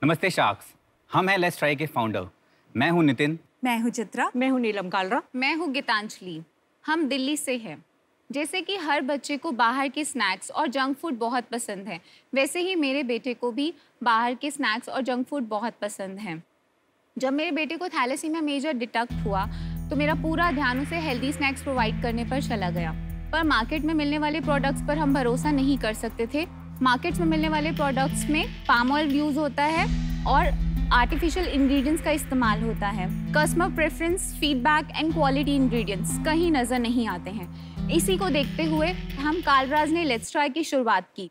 नमस्ते शार्क्स, हम हैं लेट्स ट्राई के फाउंडर। मैं हूं नितिन। मैं हूं चित्रा। मैं हूं नीलम कालरा। मैं हूं गीतांजलि। हम दिल्ली से हैं। जैसे कि हर बच्चे को बाहर के स्नैक्स और जंक फूड बहुत पसंद है, वैसे ही मेरे बेटे को भी बाहर के स्नैक्स और जंक फूड बहुत पसंद है। जब मेरे बेटे को थैलेसीमिया मेजर डिटेक्ट हुआ तो मेरा पूरा ध्यान उसे हेल्दी स्नैक्स प्रोवाइड करने पर चला गया। पर मार्केट में मिलने वाले प्रोडक्ट्स पर हम भरोसा नहीं कर सकते थे। मार्केट्स में मिलने वाले प्रोडक्ट्स में पाम ऑयल यूज़ होता है और आर्टिफिशियल इंग्रेडिएंट्स का इस्तेमाल होता है। Customer preference, feedback and quality ingredients कहीं नज़र नहीं आते हैं। इसी को देखते हुए हम कालराज ने लेट्स ट्राई की शुरुआत की,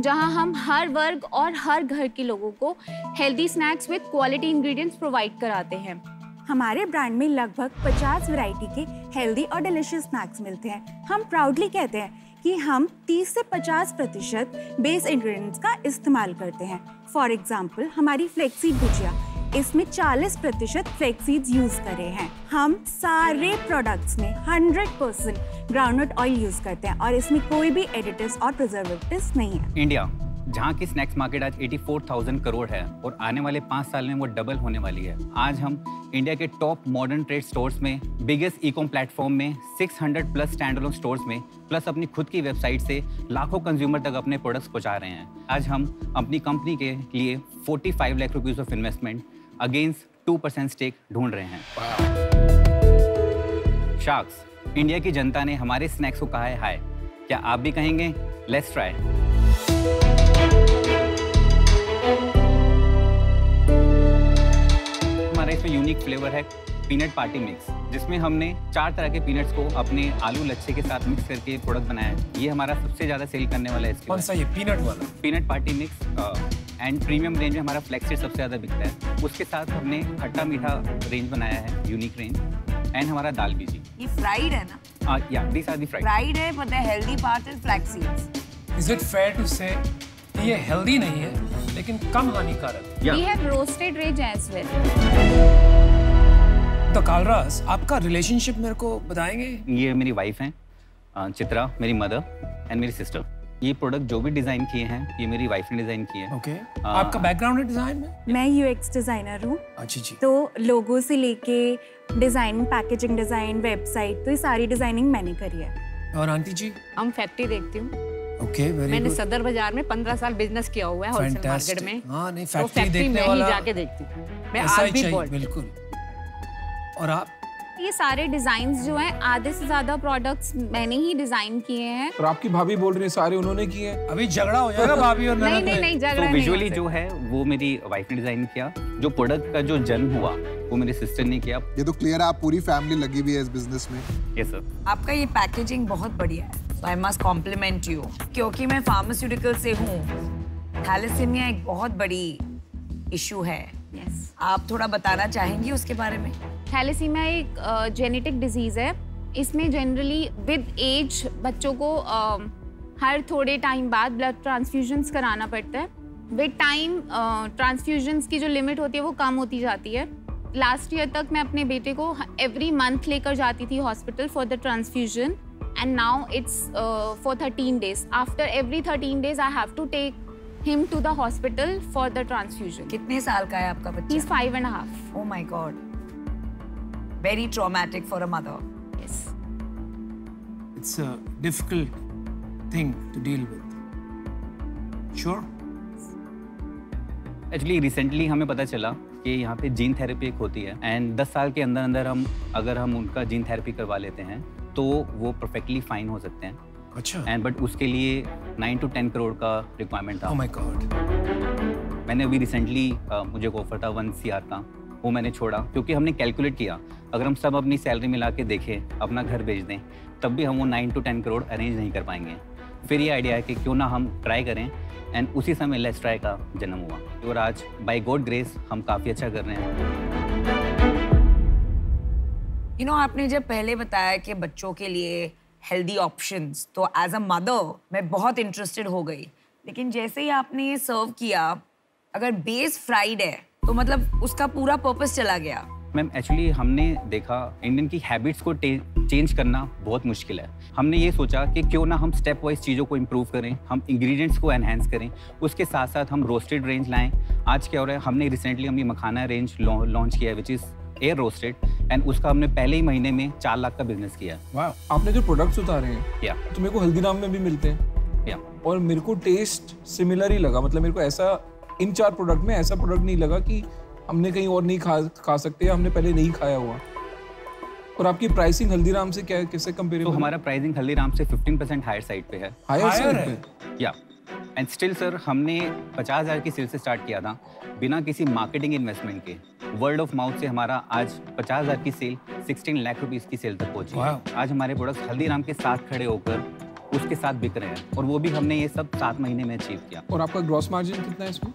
जहां हम हर वर्ग और हर घर के लोगों को healthy snacks with quality ingredients provide कराते हैं। हमारे ब्रांड में लगभग 50 वैरायटी के हेल्दी और डिलीशियस स्नैक्स मिलते हैं। हम प्राउडली कहते हैं कि हम 30 से 50% बेस इंग्रेडिएंट्स का इस्तेमाल करते हैं। फॉर एग्जांपल, हमारी फ्लेक्सीड भुजिया, इसमें 40% फ्लेक्सीड्स यूज करे हैं। हम सारे प्रोडक्ट्स में 100% ग्राउंडनट ऑयल यूज करते हैं और इसमें कोई भी एडिटिव्स और प्रिजर्वेटिव्स नहीं है। इंडिया, जहाँ की स्नैक्स मार्केट आज 84,000 करोड़ है और आने वाले 5 साल में वो डबल होने वाली है। आज हम इंडिया के टॉप मॉडर्न ट्रेड स्टोर्स में, बिगेस्ट ई-कॉम प्लेटफॉर्म में, 600 प्लस स्टैंड अलोन स्टोर्स में, प्लस अपनी खुद की वेबसाइट से लाखों कंज्यूमर तक अपने प्रोडक्ट्स पहुंचा रहे हैं। आज हम अपनी कंपनी के लिए 45 lakh rupees of investment against 2% stake ढूंढ रहे हैं। शार्क्स, इंडिया की जनता ने हमारे स्नैक्स को कहा है हाय। क्या आप भी कहेंगे? Let's try. हमारा इसमें यूनिक फ्लेवर है पीनट पार्टी मिक्स, जिसमें हमने 4 तरह के पीनट्स को अपने आलू लच्छे के साथ मिक्स करके प्रोडक्ट बनाया है। ये हमारा सबसे ज्यादा सेल करने वाला है। कौन सा? ये पीनट वाला? Peanut party mix and premium range में हमारा फ्लेक्सीड सबसे ज्यादा बिकता है। उसके साथ हमने खट्टा मीठा रेंज बनाया है, यूनिक रेंज, एंड हमारा दाल बीजी। ये फ्राइड है ना? या दीस आर द फ्राइड है, but the healthy part is flax seeds. Is it fair to say ये हेल्दी नहीं है लेकिन कम हानिकारक? We have roasted range as well. तो कालराज, आपका रिलेशनशिप मेरे को बताएंगे? ये मेरी वाइफ हैं, चित्रा, मेरी मदर एंड मेरी सिस्टर। ये प्रोडक्ट जो भी डिजाइन किए हैं ये मेरी वाइफ ने डिजाइन किए हैं। ओके। आपका बैकग्राउंड है डिजाइन में? मैं यूएक्स डिजाइनर हूँ। अच्छी जी। तो लोगो से लेके डिजाइन, पैकेजिंग डिजाइन, वेबसाइट, तो ये सारी डिजाइनिंग मैंने करी है। और आंटी जी? हम फैक्ट्री देखती हूँ। ओके, वेरी मैंने गुड। सदर बाजार में 15 साल बिजनेस किया हुआ है होलसेल मार्केट में। हाँ, नहीं, तो फैक्ट्री देखने में वाला ही जाके देखती हूँ मैं। ऐसा आज ही भी चाहिए, बोल बिल्कुल। और आप? ये सारे डिजाइन्स जो हैं, आधे से ज्यादा प्रोडक्ट्स मैंने ही डिजाइन किए हैं। और आपकी भाभी बोल रही है सारे उन्होंने किए। अभी झगड़ा हो जाएगा भाभी और ननद में। नहीं, झगड़ा तो नहीं। विजुअली जो है वो मेरी वाइफ ने डिजाइन किया। जो प्रोडक्ट का जो जन्म हुआ वो मेरी सिस्टर ने किया। ये तो क्लियर है, आप पूरी फैमिली लगी हुई है इस बिजनेस में। Yes sir. आपका ये पैकेजिंग बहुत बढ़िया है। I must compliment you, क्योंकि मैं फार्मास्यूटिकल से हूँ। थैलेसीमिया एक बहुत बड़ी इशू है। Yes. आप थोड़ा बताना चाहेंगी उसके बारे में? थैलेसीमिया एक जेनेटिक डिजीज है। इसमें जनरली विद एज बच्चों को हर थोड़े टाइम बाद ब्लड ट्रांसफ्यूजन्स कराना पड़ता है। विद टाइम ट्रांसफ्यूजन्स की जो लिमिट होती है वो कम होती जाती है। लास्ट ईयर तक मैं अपने बेटे को एवरी मंथ लेकर जाती थी hospital for the transfusion, and now it's for 13 days. After every 13 days I have to take him to the hospital for the transfusion. कितने साल का है आपका बच्चा? He's 5.5. Oh my God. Very traumatic for a mother. Yes. It's a difficult thing to deal with. Sure. Actually recently हमें पता चला कि यहाँ पे जीन थेरेपी एक होती है एंड 10 साल के अंदर अंदर अगर हम उनका जीन थेरेपी करवा लेते हैं तो वो परफेक्टली फाइन हो सकते हैं। अच्छा। एंड बट उसके लिए 9 to 10 करोड़ का रिक्वायरमेंट था। Oh my God. मैंने अभी रिसेंटली मुझे एक ऑफर था 1 CR का, वो मैंने छोड़ा क्योंकि हमने कैलकुलेट किया अगर हम सब अपनी सैलरी मिला के देखें, अपना घर बेच दें, तब भी हम वो 9 to 10 करोड़ अरेंज नहीं कर पाएंगे। फिर ये आइडिया है कि क्यों ना हम ट्राई करें एंड उसी समय लेट्स ट्राई का जन्म हुआ और आज बाय गॉड ग्रेस हम काफ़ी अच्छा कर रहे हैं। आपने जब पहले बताया कि बच्चों के लिए हेल्दी ऑप्शंस, तो एज अ मदर मैं बहुत इंटरेस्टेड हो गई। लेकिन जैसे ही आपने ये सर्व किया, अगर बेस फ्राइड है तो मतलब उसका पूरा पर्पस चला गया। मैम एक्चुअली हमने देखा इंडियन की हैबिट्स को चेंज करना बहुत मुश्किल है। हमने ये सोचा कि क्यों ना हम स्टेप वाइज चीज़ों को इम्प्रूव करें, हम इंग्रेडिएंट्स को एनहेंस करें, उसके साथ साथ हम रोस्टेड रेंज लाएं। आज क्या हो रहा है, हमने रिसेंटली हमने मखाना रेंज लॉन्च किया है which is air roasted, and उसका हमने पहले ही महीने में 4 लाख का बिजनेस किया है। वाह, आपने जो प्रोडक्ट्स उतारे हैं या तो मेरे को हल्दीराम में भी मिलते हैं या और मेरे को टेस्ट सिमिलर ही लगा। मतलब मेरे को ऐसा इन 4 प्रोडक्ट में ऐसा प्रोडक्ट नहीं लगा कि हमने कहीं और नहीं खा सकते, हमने पहले नहीं खाया हुआ। और आपकी प्राइसिंग हल्दीराम से क्या कैसे कंपेरेबल? तो हमारा प्राइसिंग हल्दीराम से 15% हायर साइड पे है। हायर साइड पे? या एंड स्टिल सर हमने 50,000 की सेल से स्टार्ट किया था बिना किसी मार्केटिंग इन्वेस्टमेंट के। वर्ड ऑफ माउथ से हमारा आज 50,000 की सेल 16 लाख रुपीस की सेल तक पहुंची है। आज हमारे प्रोडक्ट्स हल्दीराम के साथ खड़े होकर उसके साथ बिक रहे हैं, और वो भी हमने ये सब 7 महीने में अचीव किया। और आपका ग्रॉस मार्जिन कितना है इसमें?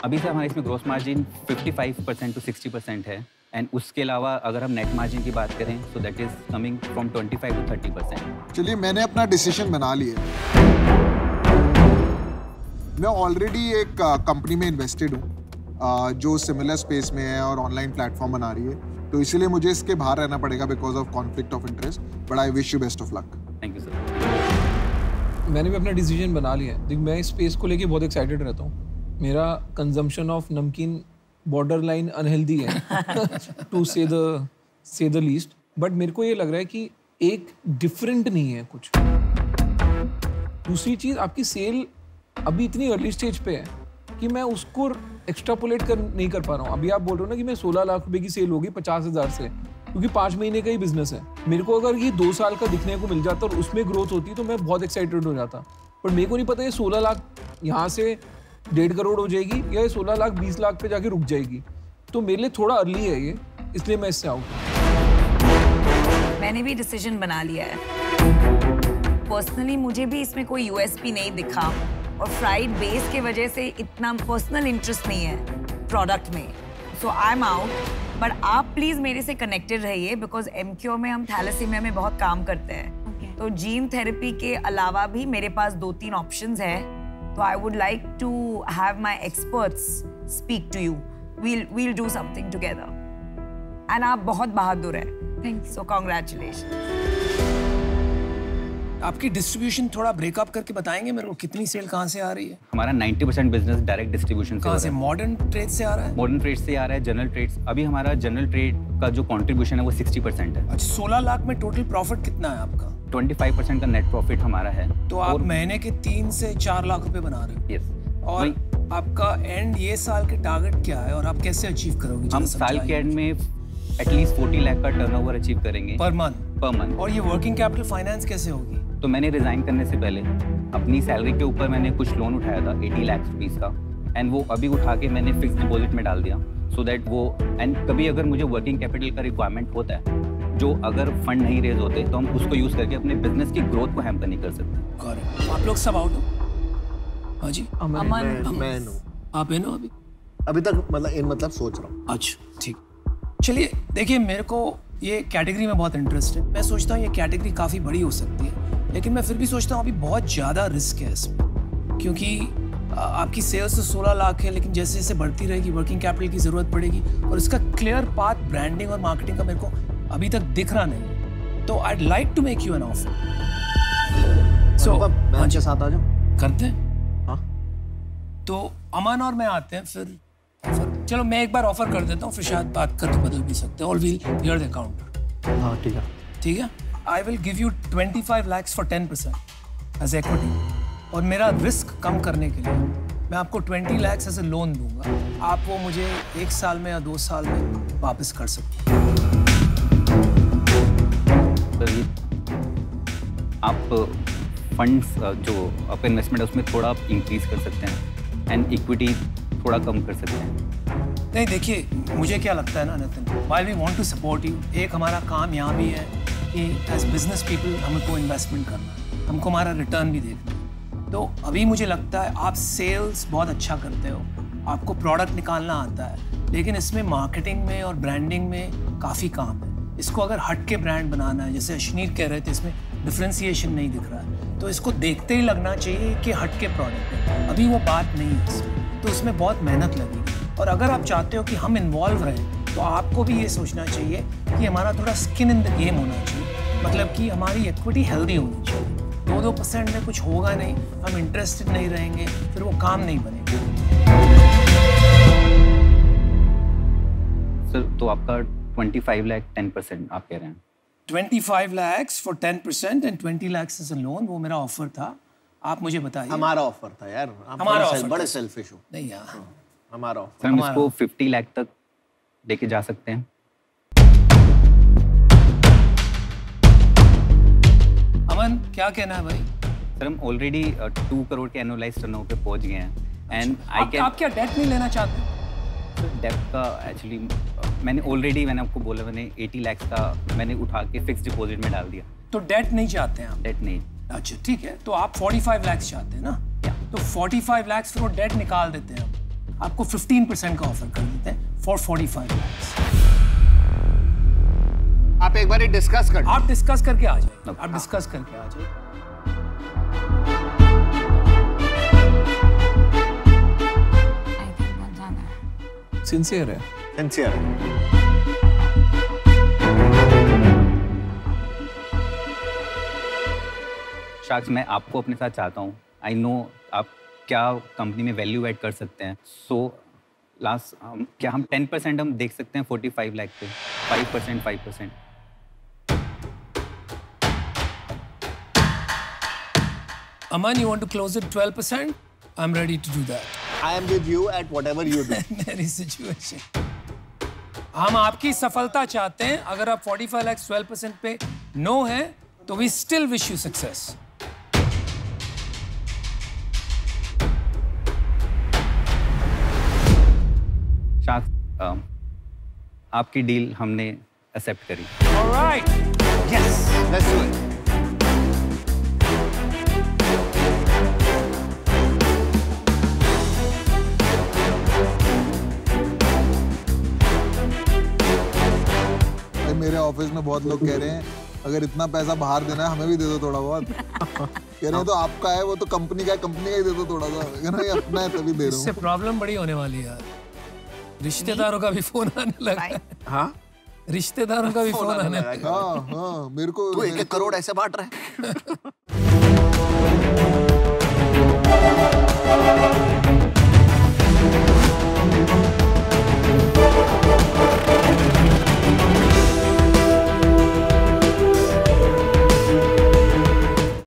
अभी से हमारे इसमें ग्रॉस मार्जिन 55% to 60% है, एंड उसके अलावा अगर हम नेट मार्जिन की बात करें so that is coming from 25 to 30%। चलिए, मैंने अपना डिसीजन बना लिया। मैं ऑलरेडी एक कंपनी में इन्वेस्टेड हूँ जो सिमिलर स्पेस में है और ऑनलाइन प्लेटफॉर्म बना रही है, तो इसीलिए मुझे इसके बाहर रहना पड़ेगा because of conflict of interest. But I wish you best of luck. Thank you sir. मैंने भी अपना डिसीजन बना लिया है। देख, मैं इस स्पेस को लेके बहुत एक्साइटेड रहता हूँ। मेरा कंजम्पशन ऑफ नमकीन बॉर्डर लाइन अनहेल्दी है टू से द लीस्ट। बट मेरे को ये लग रहा है कि एक डिफरेंट नहीं है कुछ। दूसरी चीज़, आपकी सेल अभी इतनी अर्ली स्टेज पे है कि मैं उसको एक्स्ट्रापोलेट नहीं कर पा रहा हूँ। अभी आप बोल रहे हो ना कि मैं 16 लाख रुपए की सेल होगी 50,000 से, क्योंकि 5 महीने का ही बिजनेस है। मेरे को अगर ये 2 साल का दिखने को मिल जाता और उसमें ग्रोथ होती तो मैं बहुत एक्साइटेड हो जाता। पर मेरे को नहीं पता ये 16 लाख यहाँ से 1.5 करोड़ हो जाएगी या ये 16 लाख 20 लाख पे जाके रुक जाएगी। तो मेरे लिए थोड़ा अर्ली है ये, इसलिए मैं इससे आउट हूँ। मैंने भी डिसीजन बना लिया है। पर्सनली मुझे भी इसमें कोई यूएसपी नहीं दिखा, और फ्राइड बेस के वजह से इतना पर्सनल इंटरेस्ट नहीं है प्रोडक्ट में, सो आई एम आउट। बट आप प्लीज मेरे से कनेक्टेड रहिए बिकॉज एमक्यू में हम थैलेसीमिया में बहुत काम करते हैं। तो जीन थेरेपी के अलावा भी मेरे पास 2-3 ऑप्शंस है। तो I would like to have my experts speak to you. we'll do something together. And आप बहुत बहादुर है। Thank you. So congratulations. आपकी डिस्ट्रीब्यूशन थोड़ा ब्रेकअप करके बताएंगे मेरे को, कितनी सेल कहाँ से आ रही है? हमारा 90% बिजनेस डायरेक्ट डिस्ट्रीब्यूशन से कहाँ से? मॉडर्न ट्रेड से आ रहा है? मॉडर्न ट्रेड से आ रहा है, जनरल ट्रेड्स। अभी हमारा जनरल ट्रेड का जो कंट्रीब्यूशन है वो 60% है। अच्छा, 16 लाख में टोटल प्रॉफिट कितना है आपका? 25% का नेट प्रॉफिट हमारा है। तो आप महीने के 3 से 4 लाख रुपए बना रहे हो? यस। और आपका एंड ये साल के टारगेट क्या है और आप कैसे अचीव करोगे? हम साल के एंड में एटलीस्ट 40 लाख का टर्नओवर अचीव करेंगे पर मंथ। और ये वर्किंग कैपिटल फाइनेंस कैसे होगी? तो मैंने रिजाइन करने से पहले अपनी सैलरी के ऊपर मैंने कुछ लोन उठाया था 80 लाख रुपीस का, एंड वो अभी उठा के मैंने फिक्स डिपॉजिट में डाल दिया सो दैट वो, एंड कभी अगर मुझे वर्किंग कैपिटल का रिक्वायरमेंट होता है, जो अगर फंड नहीं रेज होते तो हम उसको यूज करके अपने बिजनेस की ग्रोथ को हैम्पर नहीं कर सकते। आप लोग सब आउट हो? हाँ जी। अमन, मैं हूँ। आप है ना अभी तक मतलब सोच रहा हूँ। अच्छा ठीक। चलिए देखिए, मेरे को ये कैटेगरी में बहुत इंटरेस्ट है। मैं सोचता हूँ ये कैटेगरी काफ़ी बड़ी हो सकती है, लेकिन मैं फिर भी सोचता हूँ अभी बहुत ज़्यादा रिस्क है इसमें, क्योंकि आपकी सेल्स तो 16 लाख है, लेकिन जैसे जैसे बढ़ती रहेगी वर्किंग कैपिटल की ज़रूरत पड़ेगी, और इसका क्लियर पाथ ब्रांडिंग और मार्केटिंग का मेरे को अभी तक दिख रहा नहीं। तो I'd like to make you an offer. So मैं आपके साथ आ जाऊँ? करते हैं। हाँ। तो अमन और मैं आते हैं फिर ऑफर। चलो मैं एक बार ऑफर कर देता हूँ, फिर शायद बात करके बदल भी सकते हैं। और वील हियर द काउंटर। हाँ ठीक है। ठीक है। I will give you 25 lakhs for 10% as equity, और मेरा रिस्क कम करने के लिए मैं आपको 20 लाख एज ए लोन दूंगा। आप वो मुझे 1 साल में या 2 साल में वापस कर सकते हैं। आप फंड्स जो आपका इन्वेस्टमेंट है उसमें थोड़ा आप इंक्रीज कर सकते हैं, एंड इक्विटी थोड़ा कम कर सकते हैं। नहीं देखिए, मुझे क्या लगता है ना Nitin, while we want to support you, एक हमारा काम यहाँ भी है कि एज बिजनेस पीपल हमको इन्वेस्टमेंट करना है, हमको हमारा रिटर्न भी देखना है। तो अभी मुझे लगता है आप सेल्स बहुत अच्छा करते हो, आपको प्रोडक्ट निकालना आता है, लेकिन इसमें मार्केटिंग में और ब्रांडिंग में काफ़ी काम है। इसको अगर हट के ब्रांड बनाना है, जैसे अश्नीर कह रहे थे, इसमें डिफ्रेंसिएशन नहीं दिख रहा है, तो इसको देखते ही लगना चाहिए कि हट के प्रोडक्ट है। अभी वो बात नहीं है इसमें, तो उसमें बहुत मेहनत लगेगी। और अगर आप चाहते हो कि हम इन्वॉल्व रहें, तो आपको भी ये सोचना चाहिए कि हमारा थोड़ा स्किन इन द गेम होना चाहिए, मतलब कि हमारी इक्विटी हेल्दी होनी चाहिए। 2% में कुछ होगा नहीं, हम इंटरेस्टेड नहीं रहेंगे, फिर वो काम नहीं बनेगा। सर तो आपका 25 लाख 10% आप कह रहे हैं? 25 lakhs for 10% and 20 lakhs as a loan, वो मेरा ऑफर था। आप मुझे बताइए। हमारा ऑफर था यार, हमारा ऑफर बड़े था। सेल्फिश हो। नहीं यार, हमारा ऑफर। सर हम इसको 50 लाख तक लेके जा सकते हैं। अमन क्या कहना है भाई? सर हम ऑलरेडी 2 करोड़ के एनुअलाइज टर्नओवर पे पहुंच गए हैं एंड आप क्या डेट नहीं लेना चाहते? डेप्थ का एक्चुअली मैंने आपको बोला, मैंने 80 लाख का मैंने उठा के फिक्स डिपॉजिट में डाल दिया। तो डेट नहीं चाहते हैं आप? डेट नहीं। अच्छा ठीक है, तो आप 45 लाख चाहते हैं ना? तो 45 लाख फिर वो डेट निकाल देते हैं हम, आपको 15% का ऑफर कर देते हैं फॉर 45 लाख। आप एक बार डिस्कस कर, आप डिस्कस करके आ जाइए, आप डिस्कस करके आ जाइए। सिंसियर है। सिंसियर। शाक्स मैं आपको अपने साथ चाहता हूँ। आई नो आप क्या कंपनी में वैल्यू ऐड कर सकते हैं। सो लास्ट क्या हम 10% हम देख सकते हैं 45 लाख पे? 5%। Aman, you want to close it 12%? I'm ready to do that. I am with you at whatever you do. मेरी सिचुएशन, हम आपकी सफलता चाहते हैं। अगर आप 45 लाख 12% पे नो है तो we still wish you success. शाक्स आपकी डील हमने एक्सेप्ट करी। Alright, Yes, let's do it. मेरे ऑफिस में बहुत लोग कह रहे हैं अगर इतना पैसा बाहर देना है हमें भी दे दो थोड़ा बहुत। कह रहे हैं तो आपका है, वो तो कंपनी का है, कंपनी का ही दे दो थोड़ा सा। ये अपना है तभी दे रहा हूँ। इससे प्रॉब्लम बड़ी होने वाली है यार। रिश्तेदारों का भी फोन आने लगा है। हाँ, रिश्तेदारों का भी फोन आने लगा है। हाँ, मेरे को तू 1-1 करोड़ ऐसे बांट रहा है।